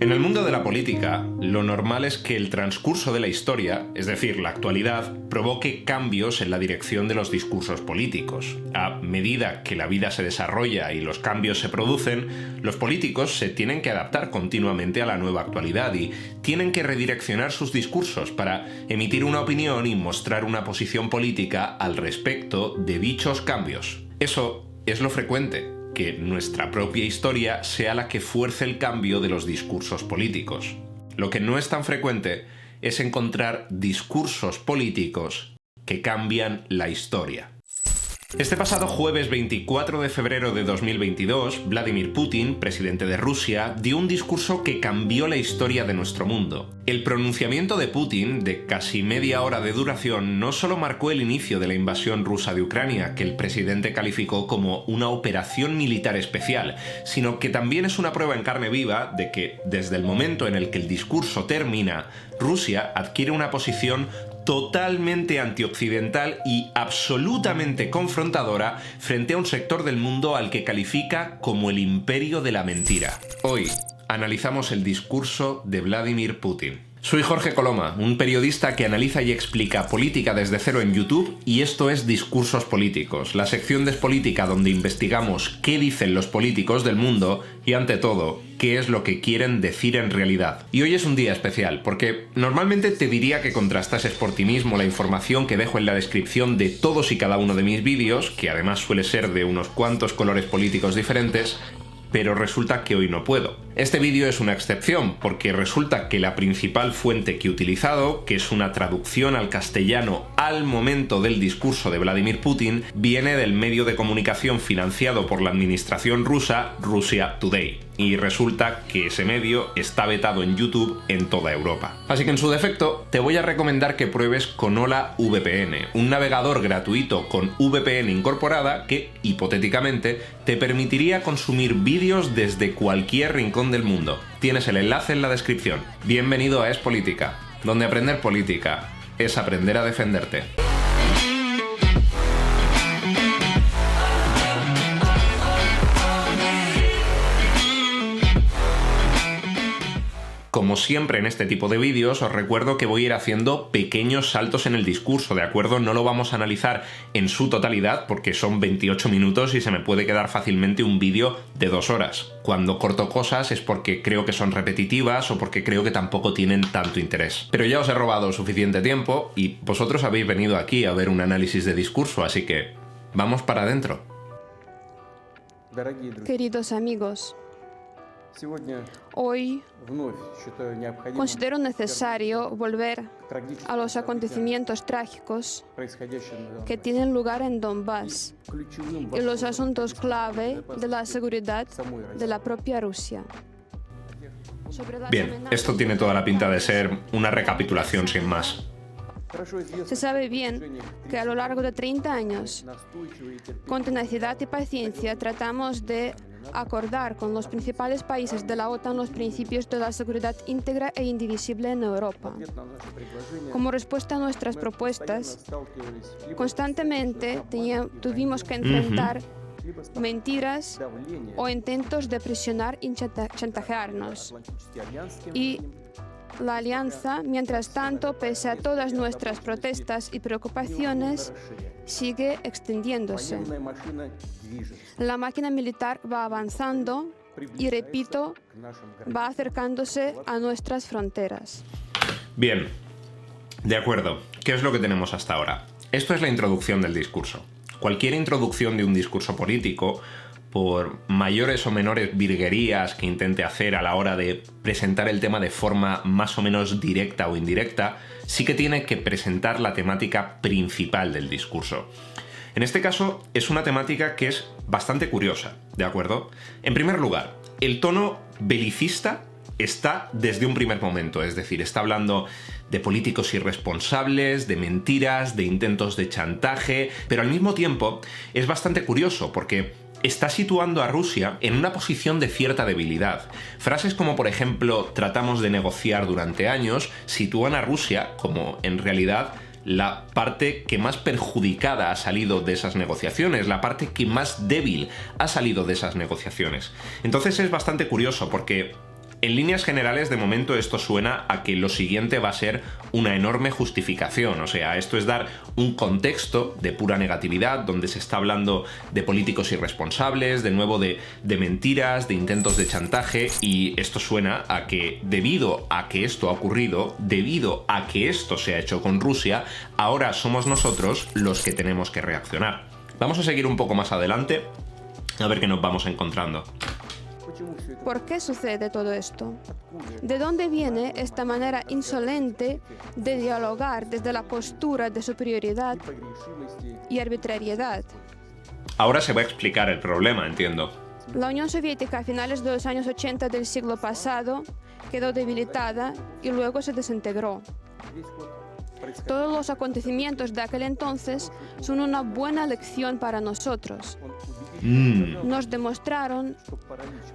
En el mundo de la política, lo normal es que el transcurso de la historia, es decir, la actualidad, provoque cambios en la dirección de los discursos políticos. A medida que la vida se desarrolla y los cambios se producen, los políticos se tienen que adaptar continuamente a la nueva actualidad y tienen que redireccionar sus discursos para emitir una opinión y mostrar una posición política al respecto de dichos cambios. Eso es lo frecuente, que nuestra propia historia sea la que fuerce el cambio de los discursos políticos. Lo que no es tan frecuente es encontrar discursos políticos que cambian la historia. Este pasado jueves 24 de febrero de 2022, Vladimir Putin, presidente de Rusia, dio un discurso que cambió la historia de nuestro mundo. El pronunciamiento de Putin, de casi media hora de duración, no solo marcó el inicio de la invasión rusa de Ucrania, que el presidente calificó como una operación militar especial, sino que también es una prueba en carne viva de que, desde el momento en el que el discurso termina, Rusia adquiere una posición totalmente antioccidental y absolutamente confrontadora frente a un sector del mundo al que califica como el imperio de la mentira. Hoy analizamos el discurso de Vladimir Putin. Soy Jorge Coloma, un periodista que analiza y explica política desde cero en YouTube, y esto es Discursos Políticos, la sección de Despolítica donde investigamos qué dicen los políticos del mundo y, ante todo, qué es lo que quieren decir en realidad. Y hoy es un día especial, porque normalmente te diría que contrastases por ti mismo la información que dejo en la descripción de todos y cada uno de mis vídeos, que además suele ser de unos cuantos colores políticos diferentes, pero resulta que hoy no puedo. Este vídeo es una excepción, porque resulta que la principal fuente que he utilizado, que es una traducción al castellano al momento del discurso de Vladimir Putin, viene del medio de comunicación financiado por la administración rusa, Russia Today. Y resulta que ese medio está vetado en YouTube en toda Europa. Así que en su defecto, te voy a recomendar que pruebes Conola VPN, un navegador gratuito con VPN incorporada que, hipotéticamente, te permitiría consumir vídeos desde cualquier rincón del mundo. Tienes el enlace en la descripción. Bienvenido a Es Política, donde aprender política es aprender a defenderte. Como siempre en este tipo de vídeos, os recuerdo que voy a ir haciendo pequeños saltos en el discurso, ¿de acuerdo? No lo vamos a analizar en su totalidad porque son 28 minutos y se me puede quedar fácilmente un vídeo de 2 horas. Cuando corto cosas es porque creo que son repetitivas o porque creo que tampoco tienen tanto interés. Pero ya os he robado suficiente tiempo y vosotros habéis venido aquí a ver un análisis de discurso, así que vamos para adentro. Queridos amigos, hoy considero necesario volver a los acontecimientos trágicos que tienen lugar en Donbass y los asuntos clave de la seguridad de la propia Rusia. Bien, esto tiene toda la pinta de ser una recapitulación sin más. Se sabe bien que a lo largo de 30 años, con tenacidad y paciencia, tratamos de acordar con los principales países de la OTAN los principios de la seguridad íntegra e indivisible en Europa. Como respuesta a nuestras propuestas, constantemente tuvimos que enfrentar mentiras o intentos de presionar y chantajearnos. Y la alianza, mientras tanto, pese a todas nuestras protestas y preocupaciones, sigue extendiéndose. La máquina militar va avanzando y, repito, va acercándose a nuestras fronteras. Bien, de acuerdo. ¿Qué es lo que tenemos hasta ahora? Esto es la introducción del discurso. Cualquier introducción de un discurso político, por mayores o menores virguerías que intente hacer a la hora de presentar el tema de forma más o menos directa o indirecta, sí que tiene que presentar la temática principal del discurso. En este caso, es una temática que es bastante curiosa, ¿de acuerdo? En primer lugar, el tono belicista está desde un primer momento, es decir, está hablando de políticos irresponsables, de mentiras, de intentos de chantaje, pero al mismo tiempo es bastante curioso porque está situando a Rusia en una posición de cierta debilidad. Frases como, por ejemplo, tratamos de negociar durante años, sitúan a Rusia como, en realidad, la parte que más perjudicada ha salido de esas negociaciones, la parte que más débil ha salido de esas negociaciones. Entonces es bastante curioso porque En líneas generales, de momento esto suena a que lo siguiente va a ser una enorme justificación, o sea, esto es dar un contexto de pura negatividad, donde se está hablando de políticos irresponsables, de nuevo de mentiras, de intentos de chantaje, y esto suena a que debido a que esto ha ocurrido, debido a que esto se ha hecho con Rusia, ahora somos nosotros los que tenemos que reaccionar. Vamos a seguir un poco más adelante, a ver qué nos vamos encontrando. ¿Por qué sucede todo esto? ¿De dónde viene esta manera insolente de dialogar desde la postura de superioridad y arbitrariedad? Ahora se va a explicar el problema, entiendo. La Unión Soviética a finales de los años 80 del siglo pasado quedó debilitada y luego se desintegró. Todos los acontecimientos de aquel entonces son una buena lección para nosotros. Nos demostraron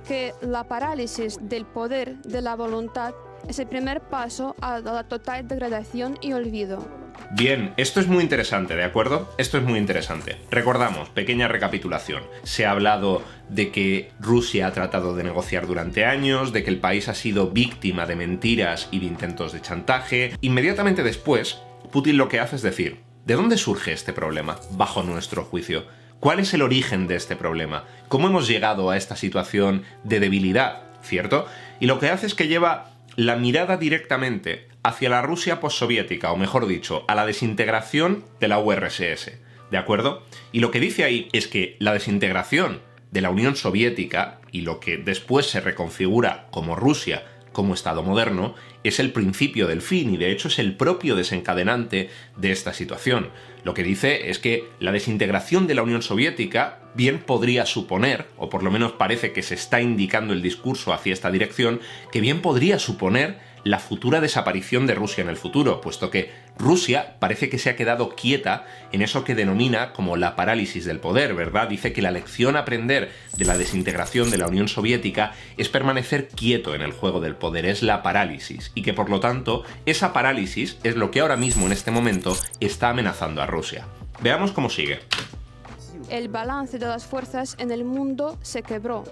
que la parálisis del poder de la voluntad es el primer paso a la total degradación y olvido. Bien, esto es muy interesante, ¿de acuerdo? Esto es muy interesante. Recordamos, pequeña recapitulación. Se ha hablado de que Rusia ha tratado de negociar durante años, de que el país ha sido víctima de mentiras y de intentos de chantaje. Inmediatamente después, Putin lo que hace es decir, ¿de dónde surge este problema, bajo nuestro juicio? ¿Cuál es el origen de este problema? ¿Cómo hemos llegado a esta situación de debilidad? ¿Cierto? Y lo que hace es que lleva la mirada directamente hacia la Rusia postsoviética, o mejor dicho, a la desintegración de la URSS, ¿de acuerdo? Y lo que dice ahí es que la desintegración de la Unión Soviética, y lo que después se reconfigura como Rusia, como Estado moderno, es el principio del fin y de hecho es el propio desencadenante de esta situación. Lo que dice es que la desintegración de la Unión Soviética bien podría suponer, o por lo menos parece que se está indicando el discurso hacia esta dirección, que bien podría suponer la futura desaparición de Rusia en el futuro, puesto que Rusia parece que se ha quedado quieta en eso que denomina como la parálisis del poder, ¿verdad? Dice que la lección a aprender de la desintegración de la Unión Soviética es permanecer quieto en el juego del poder, es la parálisis, y que por lo tanto esa parálisis es lo que ahora mismo en este momento está amenazando a Rusia. Veamos cómo sigue. El balance de las fuerzas en el mundo se quebró.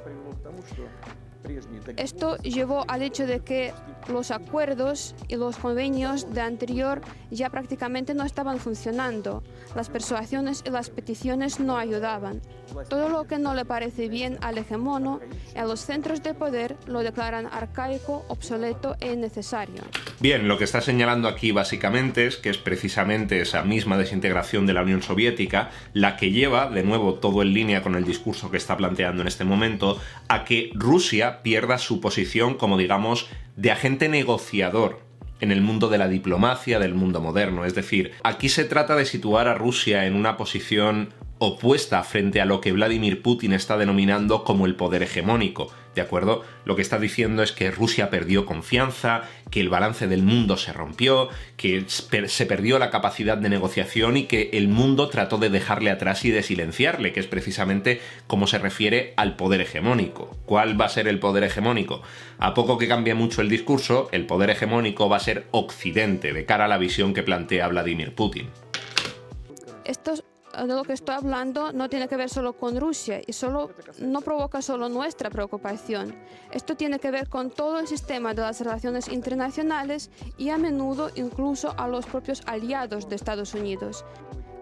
Esto llevó al hecho de que los acuerdos y los convenios de anterior ya prácticamente no estaban funcionando. Las persuasiones y las peticiones no ayudaban. Todo lo que no le parece bien al hegemono, a los centros de poder lo declaran arcaico, obsoleto e innecesario. Bien, lo que está señalando aquí básicamente es que es precisamente esa misma desintegración de la Unión Soviética la que lleva, de nuevo todo en línea con el discurso que está planteando en este momento, a que Rusia pierda su posición como, digamos, de agente negociador en el mundo de la diplomacia, del mundo moderno. Es decir, aquí se trata de situar a Rusia en una posición opuesta frente a lo que Vladimir Putin está denominando como el poder hegemónico, ¿de acuerdo? Lo que está diciendo es que Rusia perdió confianza, que el balance del mundo se rompió, que se perdió la capacidad de negociación y que el mundo trató de dejarle atrás y de silenciarle, que es precisamente como se refiere al poder hegemónico. ¿Cuál va a ser el poder hegemónico? A poco que cambie mucho el discurso, el poder hegemónico va a ser Occidente, de cara a la visión que plantea Vladimir Putin. De lo que estoy hablando no tiene que ver solo con Rusia y no provoca solo nuestra preocupación. Esto tiene que ver con todo el sistema de las relaciones internacionales y a menudo incluso a los propios aliados de Estados Unidos.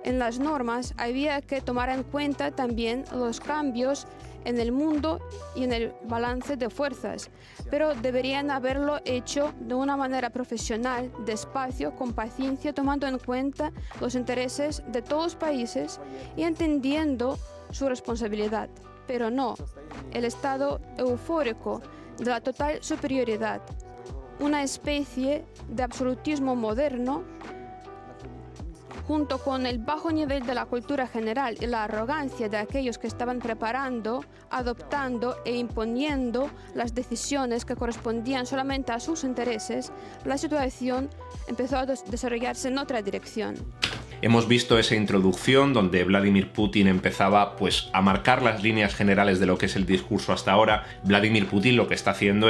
En las normas había que tomar en cuenta también los cambios en el mundo y en el balance de fuerzas, pero deberían haberlo hecho de una manera profesional, despacio, con paciencia, tomando en cuenta los intereses de todos los países y entendiendo su responsabilidad. Pero no, el estado eufórico de la total superioridad, una especie de absolutismo moderno, junto con el bajo nivel de la cultura general y la arrogancia de aquellos que estaban preparando, adoptando e imponiendo las decisiones que correspondían solamente a sus intereses, la situación empezó a desarrollarse en otra dirección. Hemos visto esa introducción donde Vladimir Putin empezaba pues a marcar las líneas generales de lo que es el discurso hasta ahora. Vladimir Putin lo que está haciendo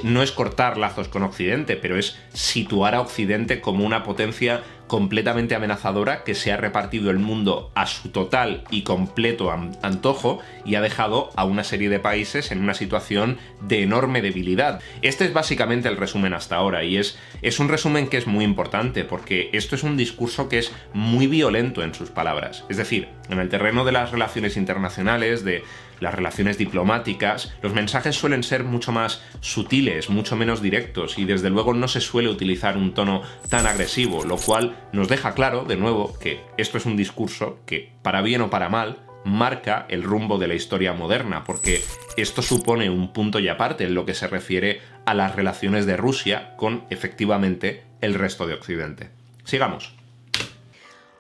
no es cortar lazos con Occidente, pero es situar a Occidente como una potencia completamente amenazadora que se ha repartido el mundo a su total y completo antojo y ha dejado a una serie de países en una situación de enorme debilidad. Este es básicamente el resumen hasta ahora y es un resumen que es muy importante porque esto es un discurso que es muy violento en sus palabras. Es decir, en el terreno de las relaciones internacionales, de las relaciones diplomáticas, los mensajes suelen ser mucho más sutiles, mucho menos directos y desde luego no se suele utilizar un tono tan agresivo, lo cual nos deja claro, de nuevo, que esto es un discurso que, para bien o para mal, marca el rumbo de la historia moderna, porque esto supone un punto y aparte en lo que se refiere a las relaciones de Rusia con, efectivamente, el resto de Occidente. Sigamos.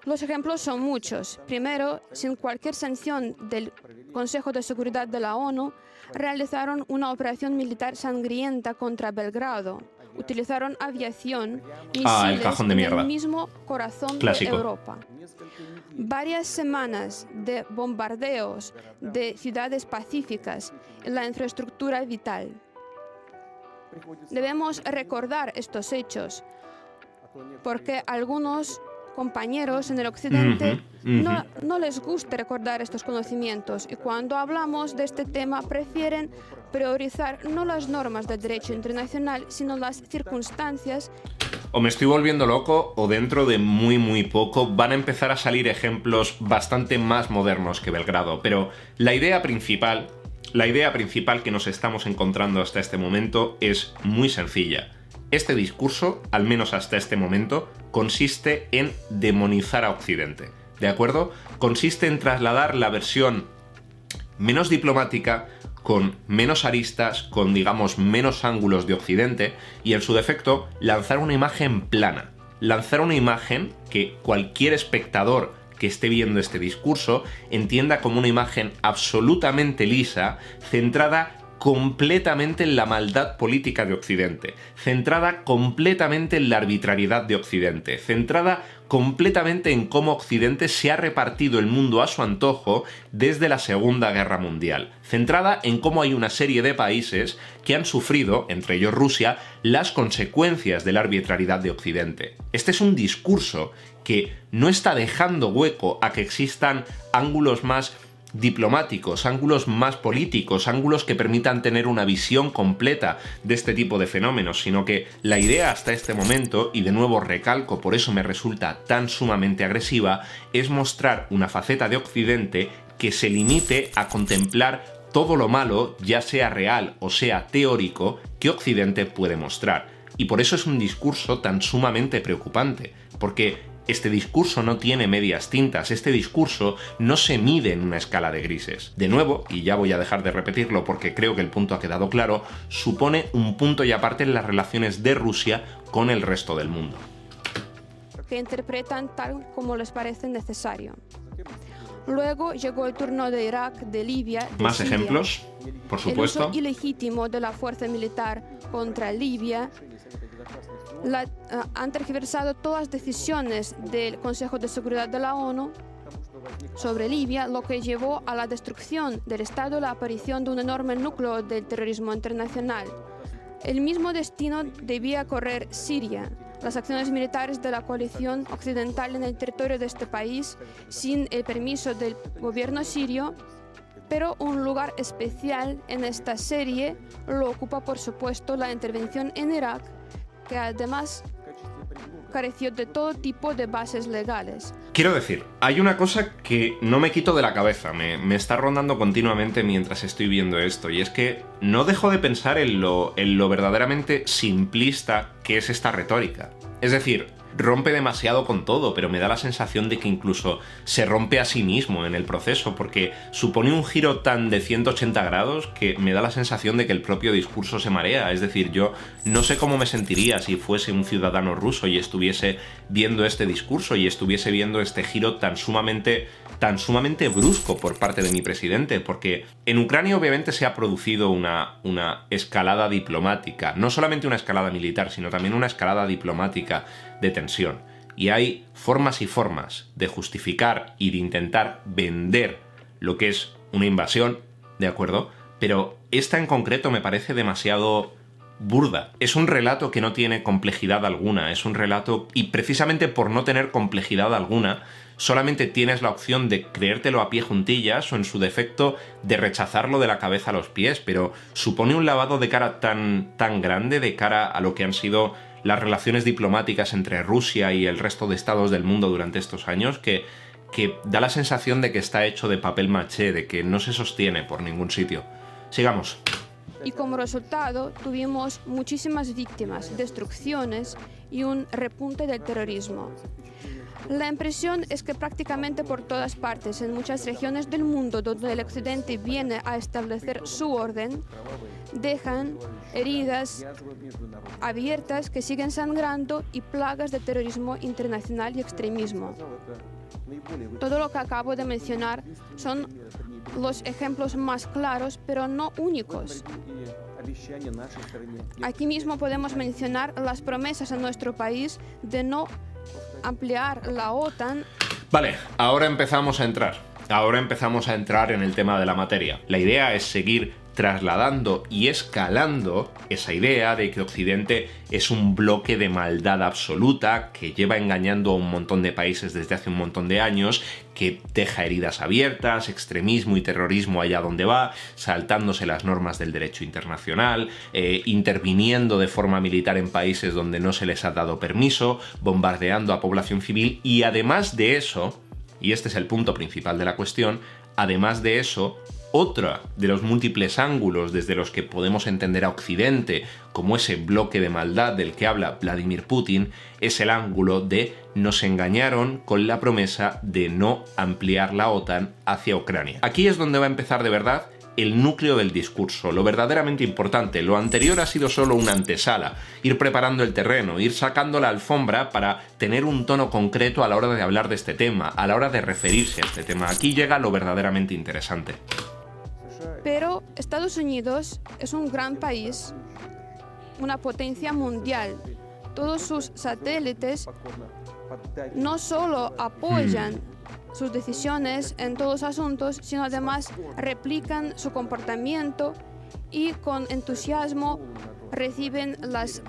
Los ejemplos son muchos. Primero, sin cualquier sanción del Consejo de Seguridad de la ONU, realizaron una operación militar sangrienta contra Belgrado. Utilizaron aviación, el cajón de misiles mierda. en el mismo corazón Clásico. de Europa. Varias semanas de bombardeos de ciudades pacíficas y la infraestructura vital. Debemos recordar estos hechos porque algunos compañeros en el occidente no les gusta recordar estos conocimientos y cuando hablamos de este tema prefieren priorizar no las normas del derecho internacional sino las circunstancias. O me estoy volviendo loco o dentro de muy poco van a empezar a salir ejemplos bastante más modernos que Belgrado, pero la idea principal que nos estamos encontrando hasta este momento es muy sencilla. Este discurso, al menos hasta este momento, consiste en demonizar a Occidente, ¿de acuerdo? Consiste en trasladar la versión menos diplomática, con menos aristas, con, digamos, menos ángulos de Occidente y, en su defecto, lanzar una imagen plana. Lanzar una imagen que cualquier espectador que esté viendo este discurso entienda como una imagen absolutamente lisa, centrada completamente en la maldad política de Occidente, centrada completamente en la arbitrariedad de Occidente, centrada completamente en cómo Occidente se ha repartido el mundo a su antojo desde la Segunda Guerra Mundial, centrada en cómo hay una serie de países que han sufrido, entre ellos Rusia, las consecuencias de la arbitrariedad de Occidente. Este es un discurso que no está dejando hueco a que existan ángulos más diplomáticos, ángulos más políticos, ángulos que permitan tener una visión completa de este tipo de fenómenos, sino que la idea hasta este momento, y de nuevo recalco, por eso me resulta tan sumamente agresiva, es mostrar una faceta de Occidente que se limite a contemplar todo lo malo, ya sea real o sea teórico, que Occidente puede mostrar. Y por eso es un discurso tan sumamente preocupante, porque este discurso no tiene medias tintas, este discurso no se mide en una escala de grises. De nuevo, y ya voy a dejar de repetirlo porque creo que el punto ha quedado claro, supone un punto y aparte en las relaciones de Rusia con el resto del mundo. Que interpretan tal como les parece necesario. Luego llegó el turno de Irak, de Libia, de Más Siria. ejemplos, por supuesto. El uso ilegítimo de la fuerza militar contra Libia. Han tergiversado todas las decisiones del Consejo de Seguridad de la ONU sobre Libia, lo que llevó a la destrucción del Estado y la aparición de un enorme núcleo del terrorismo internacional. El mismo destino debía correr Siria. Las acciones militares de la coalición occidental en el territorio de este país, sin el permiso del gobierno sirio, pero un lugar especial en esta serie lo ocupa, por supuesto, la intervención en Irak, que además careció de todo tipo de bases legales. Quiero decir, hay una cosa que no me quito de la cabeza, me está rondando continuamente mientras estoy viendo esto, y es que no dejo de pensar en lo verdaderamente simplista que es esta retórica. Es decir, rompe demasiado con todo, pero me da la sensación de que incluso se rompe a sí mismo en el proceso, porque supone un giro tan de 180 grados que me da la sensación de que el propio discurso se marea. Es decir, yo no sé cómo me sentiría si fuese un ciudadano ruso y estuviese viendo este discurso y estuviese viendo este giro tan sumamente brusco por parte de mi presidente, porque en Ucrania obviamente se ha producido una escalada diplomática, no solamente una escalada militar, sino también una escalada diplomática de tensión. Y hay formas y formas de justificar y de intentar vender lo que es una invasión, ¿de acuerdo? Pero esta en concreto me parece demasiado burda. Es un relato que no tiene complejidad alguna, es un relato, y precisamente por no tener complejidad alguna, solamente tienes la opción de creértelo a pie juntillas o, en su defecto, de rechazarlo de la cabeza a los pies, pero supone un lavado de cara tan grande de cara a lo que han sido las relaciones diplomáticas entre Rusia y el resto de estados del mundo durante estos años que da la sensación de que está hecho de papel maché, de que no se sostiene por ningún sitio. Sigamos. Y como resultado tuvimos muchísimas víctimas, destrucciones y un repunte del terrorismo. La impresión es que prácticamente por todas partes, en muchas regiones del mundo donde el Occidente viene a establecer su orden, dejan heridas abiertas que siguen sangrando y plagas de terrorismo internacional y extremismo. Todo lo que acabo de mencionar son los ejemplos más claros, pero no únicos. Aquí mismo podemos mencionar las promesas a nuestro país de no ampliar la OTAN. Vale, ahora empezamos a entrar. Ahora empezamos a entrar en el tema de la materia. La idea es seguir trasladando y escalando esa idea de que Occidente es un bloque de maldad absoluta que lleva engañando a un montón de países desde hace un montón de años, que deja heridas abiertas, extremismo y terrorismo allá donde va, saltándose las normas del derecho internacional, interviniendo de forma militar en países donde no se les ha dado permiso, bombardeando a población civil y además de eso, y este es el punto principal de la cuestión, además de eso, otro de los múltiples ángulos desde los que podemos entender a Occidente como ese bloque de maldad del que habla Vladimir Putin es el ángulo de nos engañaron con la promesa de no ampliar la OTAN hacia Ucrania. Aquí es donde va a empezar de verdad el núcleo del discurso, lo verdaderamente importante. Lo anterior ha sido solo una antesala, ir preparando el terreno, ir sacando la alfombra para tener un tono concreto a la hora de hablar de este tema, a la hora de referirse a este tema. Aquí llega lo verdaderamente interesante. Pero Estados Unidos es un gran país, una potencia mundial. Todos sus satélites no solo apoyan sus decisiones en todos los asuntos, sino además replican su comportamiento y con entusiasmo reciben las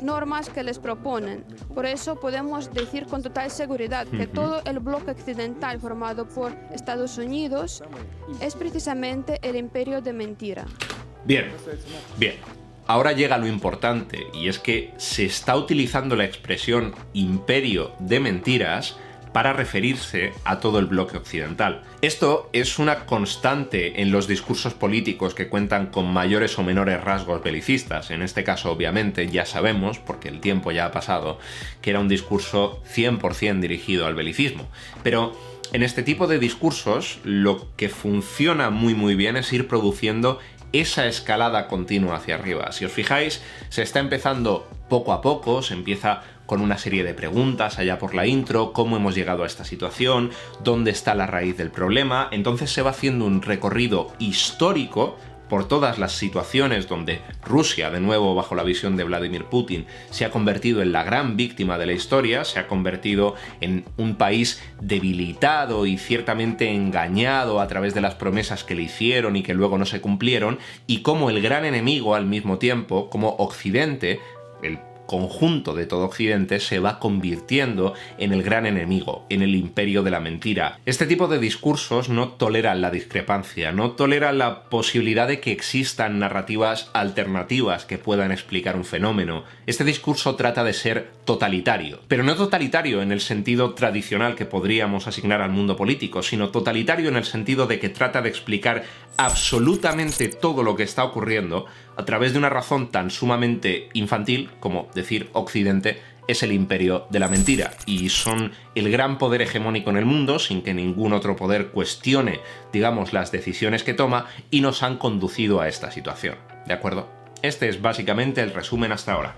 normas que les proponen. Por eso podemos decir con total seguridad que todo el bloque occidental formado por Estados Unidos es precisamente el imperio de mentira. Bien. Ahora llega lo importante, y es que se está utilizando la expresión imperio de mentiras para referirse a todo el bloque occidental. Esto es una constante en los discursos políticos que cuentan con mayores o menores rasgos belicistas. En este caso, obviamente, ya sabemos, porque el tiempo ya ha pasado, que era un discurso 100% dirigido al belicismo. Pero en este tipo de discursos, lo que funciona muy bien es ir produciendo esa escalada continua hacia arriba. Si os fijáis, se está empezando poco a poco, se empieza con una serie de preguntas allá por la intro, cómo hemos llegado a esta situación, dónde está la raíz del problema. Entonces se va haciendo un recorrido histórico por todas las situaciones donde Rusia, de nuevo bajo la visión de Vladimir Putin, se ha convertido en la gran víctima de la historia, se ha convertido en un país debilitado y ciertamente engañado a través de las promesas que le hicieron y que luego no se cumplieron, y como el gran enemigo al mismo tiempo, como Occidente, el conjunto de todo Occidente, se va convirtiendo en el gran enemigo, en el imperio de la mentira. Este tipo de discursos no toleran la discrepancia, no toleran la posibilidad de que existan narrativas alternativas que puedan explicar un fenómeno. Este discurso trata de ser totalitario, pero no totalitario en el sentido tradicional que podríamos asignar al mundo político, sino totalitario en el sentido de que trata de explicar absolutamente todo lo que está ocurriendo a través de una razón tan sumamente infantil como decir Occidente es el imperio de la mentira y son el gran poder hegemónico en el mundo sin que ningún otro poder cuestione, digamos, las decisiones que toma y nos han conducido a esta situación. ¿De acuerdo? Este es básicamente el resumen hasta ahora.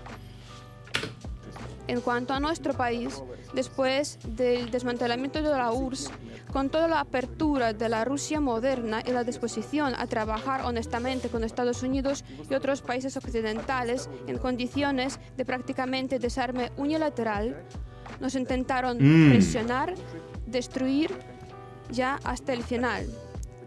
En cuanto a nuestro país, después del desmantelamiento de la URSS, con toda la apertura de la Rusia moderna y la disposición a trabajar honestamente con Estados Unidos y otros países occidentales en condiciones de prácticamente desarme unilateral, nos intentaron presionar, destruir ya hasta el final.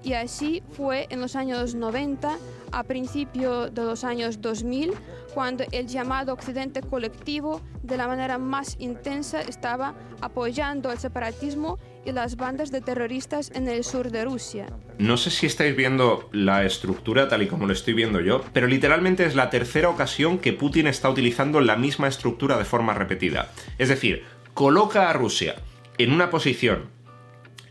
Y así fue en los años 90, a principios de los años 2000, cuando el llamado Occidente colectivo de la manera más intensa estaba apoyando el separatismo y las bandas de terroristas en el sur de Rusia. No sé si estáis viendo la estructura tal y como lo estoy viendo yo, pero literalmente es la tercera ocasión que Putin está utilizando la misma estructura de forma repetida. Es decir, coloca a Rusia en una posición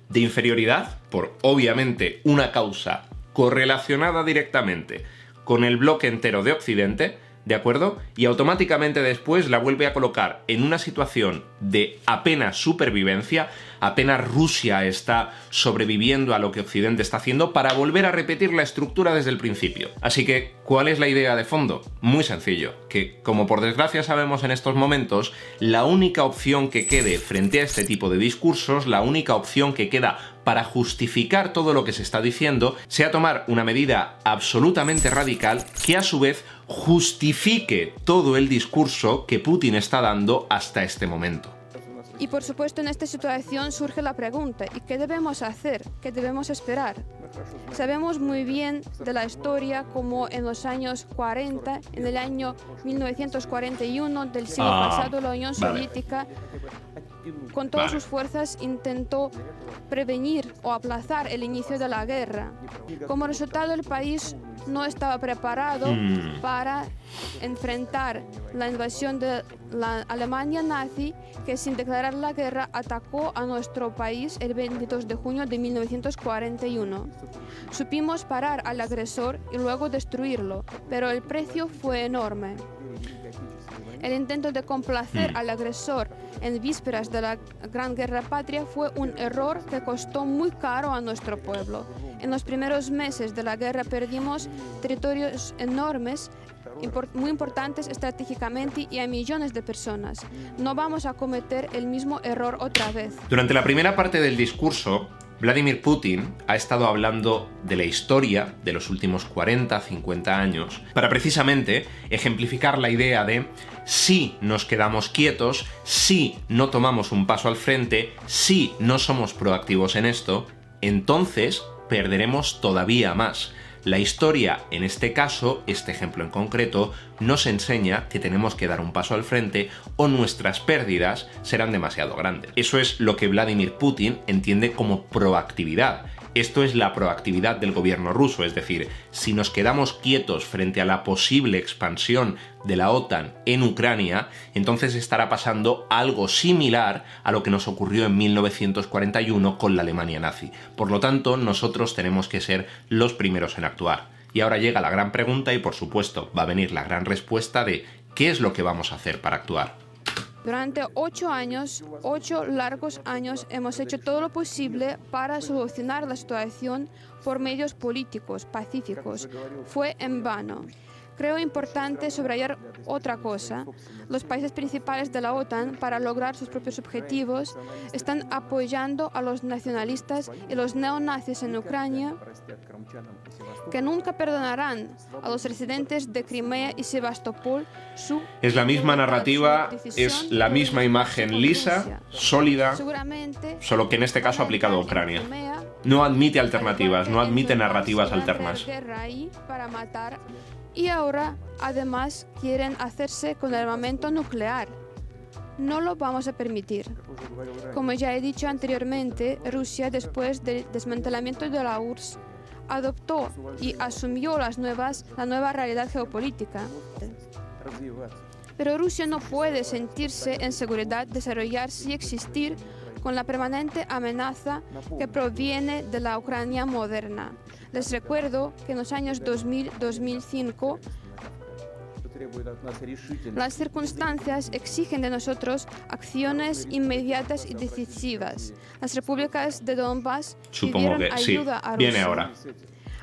de inferioridad por, obviamente, una causa correlacionada directamente con el bloque entero de Occidente, ¿de acuerdo? Y automáticamente después la vuelve a colocar en una situación de apenas supervivencia, apenas Rusia está sobreviviendo a lo que Occidente está haciendo, para volver a repetir la estructura desde el principio. Así que, ¿cuál es la idea de fondo? Muy sencillo, que como por desgracia sabemos en estos momentos, la única opción que quede frente a este tipo de discursos, la única opción que queda para justificar todo lo que se está diciendo, sea tomar una medida absolutamente radical que a su vez justifique todo el discurso que Putin está dando hasta este momento. Y por supuesto en esta situación surge la pregunta, ¿y qué debemos hacer? ¿Qué debemos esperar? Sabemos muy bien de la historia como en los años 40, en el año 1941 del siglo pasado, la Unión Soviética con todas sus fuerzas intentó prevenir o aplazar el inicio de la guerra. Como resultado, el país no estaba preparado para enfrentar la invasión de la Alemania nazi, que sin declarar la guerra atacó a nuestro país el 22 de junio de 1941. Supimos parar al agresor y luego destruirlo, pero el precio fue enorme. El intento de complacer al agresor en vísperas de la Gran Guerra Patria fue un error que costó muy caro a nuestro pueblo. En los primeros meses de la guerra perdimos territorios enormes, muy importantes estratégicamente, y a millones de personas. No vamos a cometer el mismo error otra vez. Durante la primera parte del discurso, Vladimir Putin ha estado hablando de la historia de los últimos 40-50 años para precisamente ejemplificar la idea de si nos quedamos quietos, si no tomamos un paso al frente, si no somos proactivos en esto, entonces perderemos todavía más. La historia, en este caso, este ejemplo en concreto, nos enseña que tenemos que dar un paso al frente o nuestras pérdidas serán demasiado grandes. Eso es lo que Vladimir Putin entiende como proactividad. Esto es la proactividad del gobierno ruso, es decir, si nos quedamos quietos frente a la posible expansión de la OTAN en Ucrania, entonces estará pasando algo similar a lo que nos ocurrió en 1941 con la Alemania nazi. Por lo tanto, nosotros tenemos que ser los primeros en actuar. Y ahora llega la gran pregunta y, por supuesto, va a venir la gran respuesta de ¿qué es lo que vamos a hacer para actuar? Durante 8 años, 8 largos años, hemos hecho todo lo posible para solucionar la situación por medios políticos, pacíficos. Fue en vano. Creo importante subrayar otra cosa. Los países principales de la OTAN, para lograr sus propios objetivos, están apoyando a los nacionalistas y los neonazis en Ucrania, que nunca perdonarán a los residentes de Crimea y Sebastopol su... Es la misma narrativa, es la misma imagen lisa, sólida, solo que en este caso aplicado a Ucrania. No admite alternativas, no admite narrativas alternas. Y ahora, además, quieren hacerse con el armamento nuclear. No lo vamos a permitir. Como ya he dicho anteriormente, Rusia, después del desmantelamiento de la URSS, adoptó y asumió la nueva realidad geopolítica. Pero Rusia no puede sentirse en seguridad, desarrollarse y existir con la permanente amenaza que proviene de la Ucrania moderna. Les recuerdo que en los años 2000-2005 las circunstancias exigen de nosotros acciones inmediatas y decisivas. Las repúblicas de Donbass pidieron ayuda a Rusia. Viene ahora.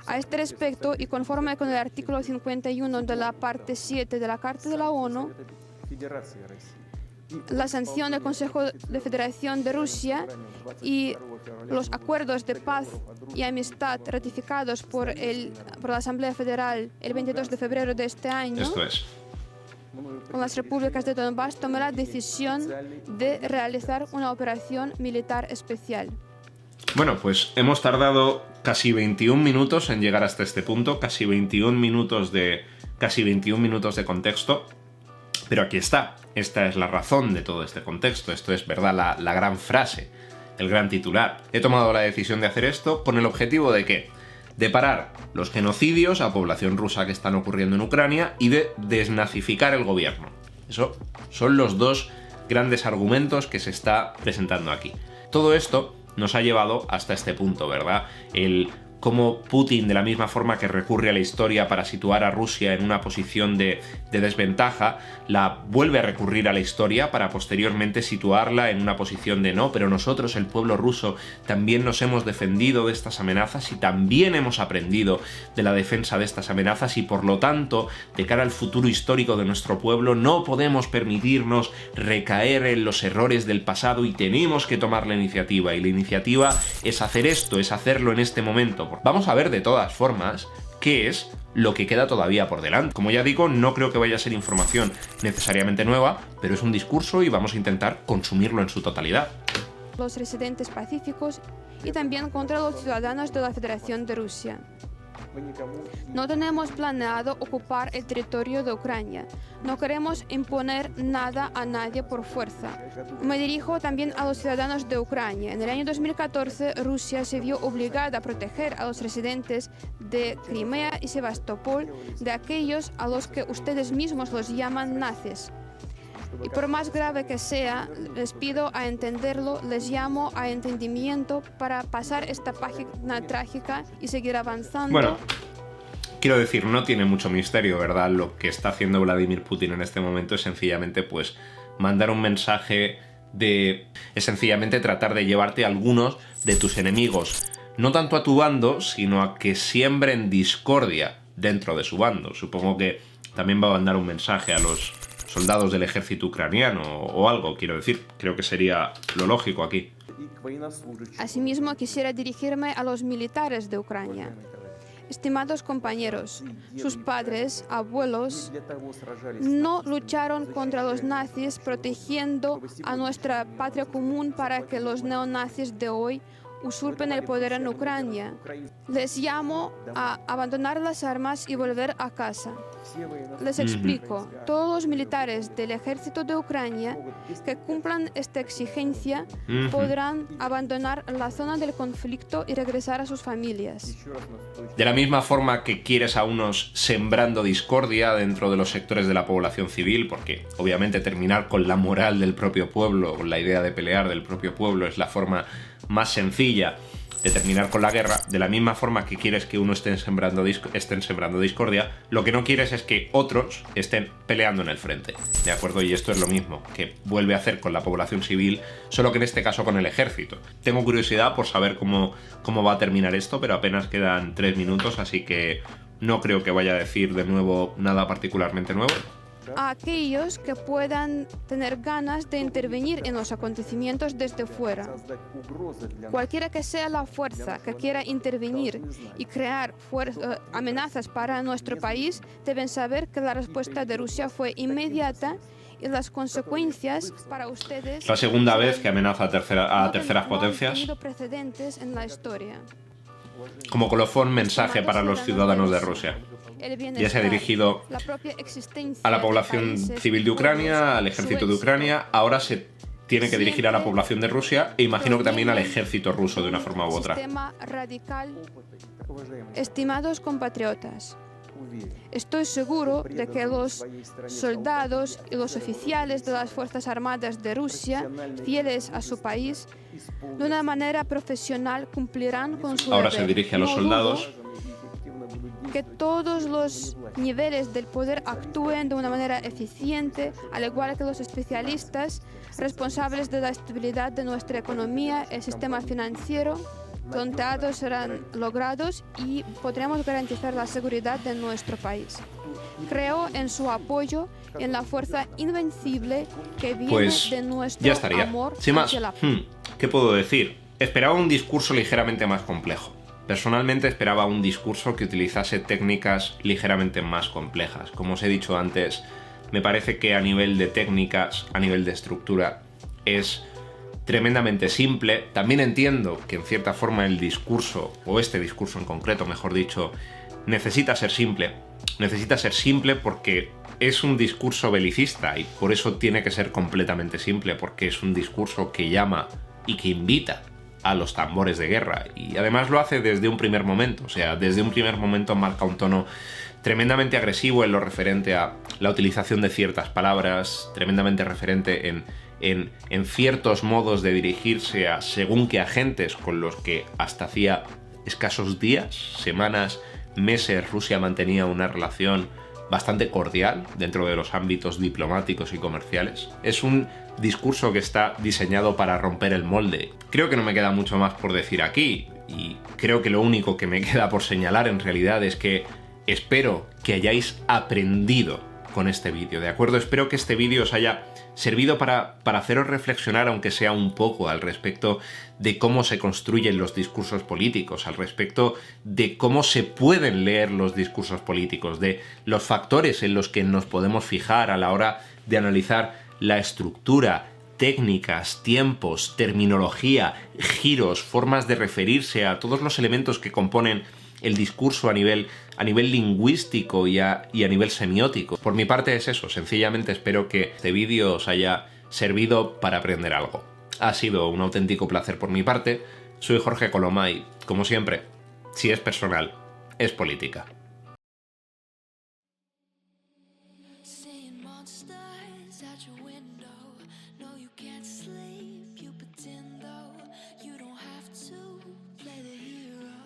A este respecto, y conforme con el artículo 51 de la parte 7 de la Carta de la ONU, la sanción del Consejo de Federación de Rusia y los acuerdos de paz y amistad ratificados por la Asamblea Federal el 22 de febrero de este año, esto es, con las repúblicas de Donbass, tomó la decisión de realizar una operación militar especial. Bueno, pues hemos tardado casi 21 minutos en llegar hasta este punto, casi 21 minutos de contexto, pero aquí está. Esta es la razón de todo este contexto. Esto es, ¿verdad?, la gran frase, el gran titular. He tomado la decisión de hacer esto con el objetivo de ¿qué? De parar los genocidios a población rusa que están ocurriendo en Ucrania y de desnazificar el gobierno. Eso son los dos grandes argumentos que se está presentando aquí. Todo esto nos ha llevado hasta este punto, ¿verdad? El cómo Putin, de la misma forma que recurre a la historia para situar a Rusia en una posición de desventaja, la vuelve a recurrir a la historia para posteriormente situarla en una posición de no, pero nosotros, el pueblo ruso, también nos hemos defendido de estas amenazas y también hemos aprendido de la defensa de estas amenazas y por lo tanto, de cara al futuro histórico de nuestro pueblo, no podemos permitirnos recaer en los errores del pasado y tenemos que tomar la iniciativa. Y la iniciativa es hacer esto, es hacerlo en este momento. Vamos a ver de todas formas qué es lo que queda todavía por delante. Como ya digo, no creo que vaya a ser información necesariamente nueva, pero es un discurso y vamos a intentar consumirlo en su totalidad. Los residentes pacíficos y también contra los ciudadanos de la Federación de Rusia. No tenemos planeado ocupar el territorio de Ucrania. No queremos imponer nada a nadie por fuerza. Me dirijo también a los ciudadanos de Ucrania. En el año 2014, Rusia se vio obligada a proteger a los residentes de Crimea y Sebastopol de aquellos a los que ustedes mismos los llaman nazis. Y por más grave que sea, les pido a entenderlo, les llamo a entendimiento para pasar esta página trágica y seguir avanzando. Bueno, quiero decir, no tiene mucho misterio, ¿verdad? Lo que está haciendo Vladimir Putin en este momento es sencillamente, pues, mandar un mensaje es sencillamente tratar de llevarte a algunos de tus enemigos, no tanto a tu bando, sino a que siembren discordia dentro de su bando. Supongo que también va a mandar un mensaje a los soldados del ejército ucraniano o algo, quiero decir. Creo que sería lo lógico aquí. Asimismo, quisiera dirigirme a los militares de Ucrania. Estimados compañeros, sus padres, abuelos, no lucharon contra los nazis protegiendo a nuestra patria común para que los neonazis de hoy usurpen el poder en Ucrania. Les llamo a abandonar las armas y volver a casa. Les explico, todos los militares del ejército de Ucrania que cumplan esta exigencia podrán abandonar la zona del conflicto y regresar a sus familias. De la misma forma que quieres a unos sembrando discordia dentro de los sectores de la población civil, porque obviamente terminar con la moral del propio pueblo, con la idea de pelear del propio pueblo es la forma más sencilla de terminar con la guerra, de la misma forma que quieres que uno estén sembrando discordia, lo que no quieres es que otros estén peleando en el frente, ¿de acuerdo? Y esto es lo mismo que vuelve a hacer con la población civil, solo que en este caso con el ejército. Tengo curiosidad por saber cómo va a terminar esto, pero apenas quedan 3 minutos, así que no creo que vaya a decir de nuevo nada particularmente nuevo. A aquellos que puedan tener ganas de intervenir en los acontecimientos desde fuera. Cualquiera que sea la fuerza que quiera intervenir y crear amenazas para nuestro país, deben saber que la respuesta de Rusia fue inmediata y las consecuencias para ustedes... La segunda vez que amenaza a terceras potencias. No han tenido precedentes en la historia. Como colofón, mensaje para los ciudadanos de Rusia. Ya se ha dirigido a la población civil de Ucrania, al ejército de Ucrania, ahora se tiene que dirigir a la población de Rusia e imagino que también al ejército ruso de una forma u otra. Sistema radical. Estimados compatriotas, estoy seguro de que los soldados y los oficiales de las Fuerzas Armadas de Rusia, fieles a su país, de una manera profesional cumplirán con su Ahora deber. se dirige a los soldados. Que todos los niveles del poder actúen de una manera eficiente, al igual que los especialistas responsables de la estabilidad de nuestra economía, el sistema financiero. Resultados serán logrados y podremos garantizar la seguridad de nuestro país. Creo en su apoyo, en la fuerza invencible que viene de nuestro ya estaría. amor Sin más, hacia la... ¿qué puedo decir? Esperaba un discurso ligeramente más complejo. Personalmente esperaba un discurso que utilizase técnicas ligeramente más complejas. Como os he dicho antes, me parece que a nivel de técnicas, a nivel de estructura, es tremendamente simple. También entiendo que en cierta forma el discurso, o este discurso en concreto, mejor dicho, necesita ser simple. Necesita ser simple porque es un discurso belicista y por eso tiene que ser completamente simple, porque es un discurso que llama y que invita a los tambores de guerra, y además lo hace desde un primer momento. O sea, desde un primer momento marca un tono tremendamente agresivo en lo referente a la utilización de ciertas palabras, tremendamente referente en ciertos modos de dirigirse a según qué agentes con los que hasta hacía escasos días, semanas, meses, Rusia mantenía una relación bastante cordial dentro de los ámbitos diplomáticos y comerciales. Es un discurso que está diseñado para romper el molde. Creo que no me queda mucho más por decir aquí, y creo que lo único que me queda por señalar en realidad es que espero que hayáis aprendido con este vídeo, ¿de acuerdo? Espero que este vídeo os haya servido para haceros reflexionar, aunque sea un poco, al respecto de cómo se construyen los discursos políticos, al respecto de cómo se pueden leer los discursos políticos, de los factores en los que nos podemos fijar a la hora de analizar la estructura, técnicas, tiempos, terminología, giros, formas de referirse a todos los elementos que componen el discurso a nivel lingüístico y a nivel semiótico. Por mi parte es eso, sencillamente espero que este vídeo os haya servido para aprender algo. Ha sido un auténtico placer por mi parte. Soy Jorge Coloma y, como siempre, si es personal, es política. Seeing monsters at your window, no you can't sleep.